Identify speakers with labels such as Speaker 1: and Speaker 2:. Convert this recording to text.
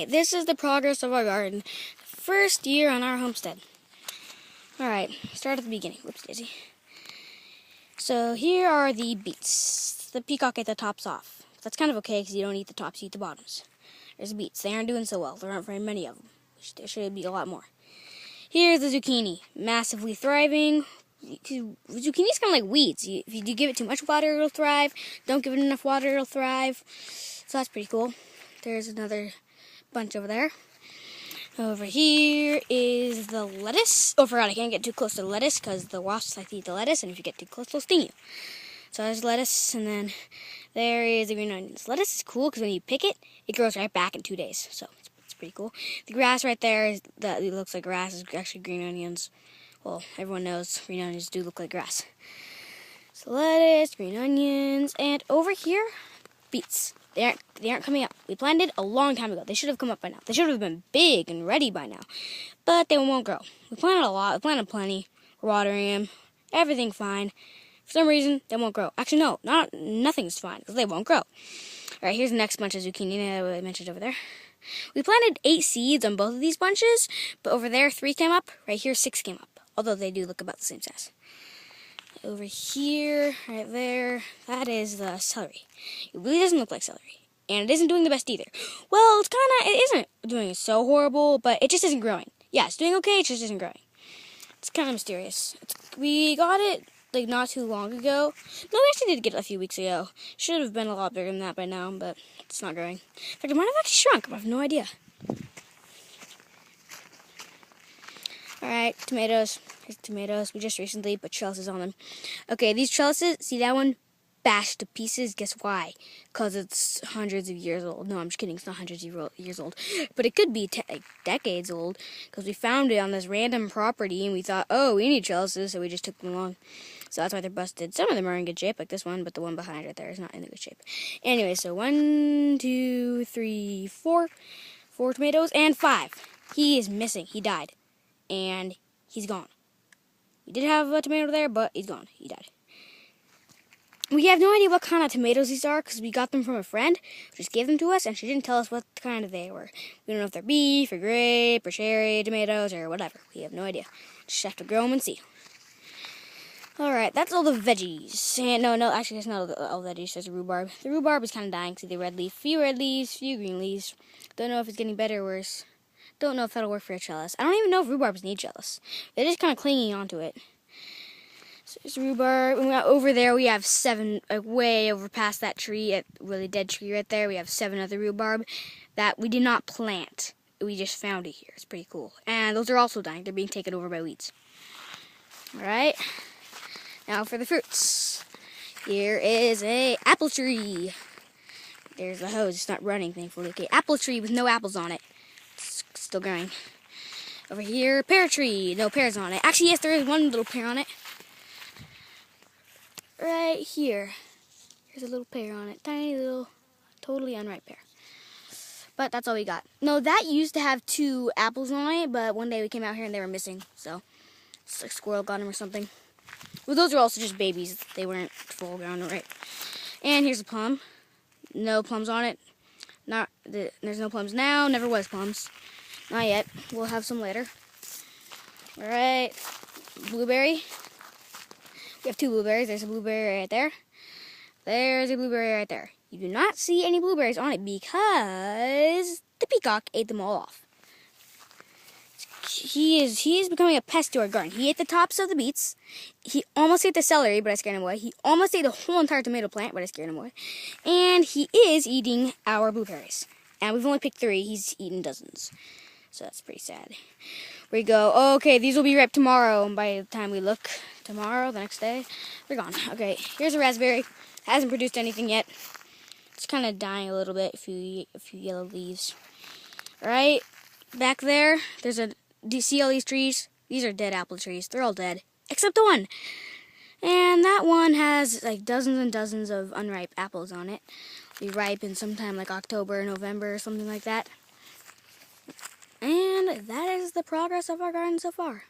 Speaker 1: Alright, this is the progress of our garden. First year on our homestead. Alright, start at the beginning. Whoops, Daisy. So here are the beets. The peacock ate the tops off. That's kind of okay because you don't eat the tops, you eat the bottoms. There's the beets. They aren't doing so well. There aren't very many of them. There should be a lot more. Here's the zucchini. Massively thriving. Zucchini's kind of like weeds. If you give it too much water, it'll thrive. Don't give it enough water, it'll thrive. So that's pretty cool. There's another bunch over there. Over here is the lettuce. Oh, forgot, I can't get too close to the lettuce because the wasps like to eat the lettuce, and if you get too close, they'll sting you. So there's lettuce, and then there is the green onions. Lettuce is cool because when you pick it, it grows right back in 2 days. So it's pretty cool. The grass right there is that it looks like grass is actually green onions. Well, everyone knows green onions do look like grass. So lettuce, green onions, and over here, beets. They aren't coming up. We planted a long time ago. They should have come up by now. They should have been big and ready by now. But they won't grow. We planted a lot. We planted plenty. We're watering them. Everything fine. For some reason, they won't grow. Actually, no. Nothing's fine because they won't grow. All right, here's the next bunch of zucchini that I mentioned over there. We planted 8 seeds on both of these bunches, but over there 3 came up. Right here 6 came up. Although they do look about the same size. Over here, right there, that is the celery. It really doesn't look like celery. And it isn't doing the best either. Well, it isn't doing so horrible, but it just isn't growing. Yeah, it's doing okay, it just isn't growing. It's kind of mysterious. We got it, like, not too long ago. No, we actually did get it a few weeks ago. Should have been a lot bigger than that by now, but it's not growing. In fact, it might have actually shrunk. I have no idea. Alright, tomatoes. Here's tomatoes. We just recently put trellises on them. Okay, these trellises, see that one? Bashed to pieces. Guess why? Because it's hundreds of years old. No, I'm just kidding. It's not hundreds of years old. But it could be like decades old. Because we found it on this random property and we thought, oh, we need trellises, so we just took them along. So that's why they're busted. Some of them are in good shape, like this one, but the one behind right there is not in good shape. Anyway, so 1, 2, 3, 4. 4 tomatoes and 5. He is missing. He died. And he's gone. We did have a tomato there, but he's gone. He died. We have no idea what kind of tomatoes these are because we got them from a friend who just gave them to us, and she didn't tell us what kind of they were. We don't know if they're beef or grape or cherry tomatoes or whatever. We have no idea. Just have to grow them and see. Alright, that's all the veggies. And no, actually, that's not all the veggies. There's the rhubarb. The rhubarb is kind of dying. See the red leaf. Few red leaves, few green leaves. Don't know if it's getting better or worse. Don't know if that'll work for a trellis. I don't even know if rhubarbs need trellis. They're just kind of clinging onto it. So there's rhubarb. And over there we have 7, way over past that tree, a really dead tree right there. We have 7 other rhubarb that we did not plant. We just found it here. It's pretty cool. And those are also dying. They're being taken over by weeds. Alright. Now for the fruits. Here is a apple tree. There's the hose. It's not running, thankfully. Okay, apple tree with no apples on it. Still growing. Over here, pear tree. No pears on it. Actually, yes, there is one little pear on it. Right here. There's a little pear on it. Tiny little, totally unripe pear. But that's all we got. No, that used to have 2 apples on it, but one day we came out here and they were missing. So, it's like a squirrel got them or something. Well, those are also just babies. They weren't full grown right. And here's a plum. No plums on it. There's no plums now. Never was plums. Not yet. We'll have some later. Alright. Blueberry. We have 2 blueberries. There's a blueberry right there. There's a blueberry right there. You do not see any blueberries on it because the peacock ate them all off. He is becoming a pest to our garden. He ate the tops of the beets. He almost ate the celery, but I scared him away. He almost ate the whole entire tomato plant, but I scared him away. And he is eating our blueberries. And we've only picked 3. He's eaten dozens. So that's pretty sad. We go, okay, these will be ripe tomorrow. And by the time we look tomorrow, the next day, they're gone. Okay, here's a raspberry. Hasn't produced anything yet. It's kind of dying a little bit, a few yellow leaves. All right, back there, do you see all these trees? These are dead apple trees. They're all dead, except the one. And that one has like dozens and dozens of unripe apples on it. They ripen sometime like October, November, or something like that. And that is the progress of our garden so far.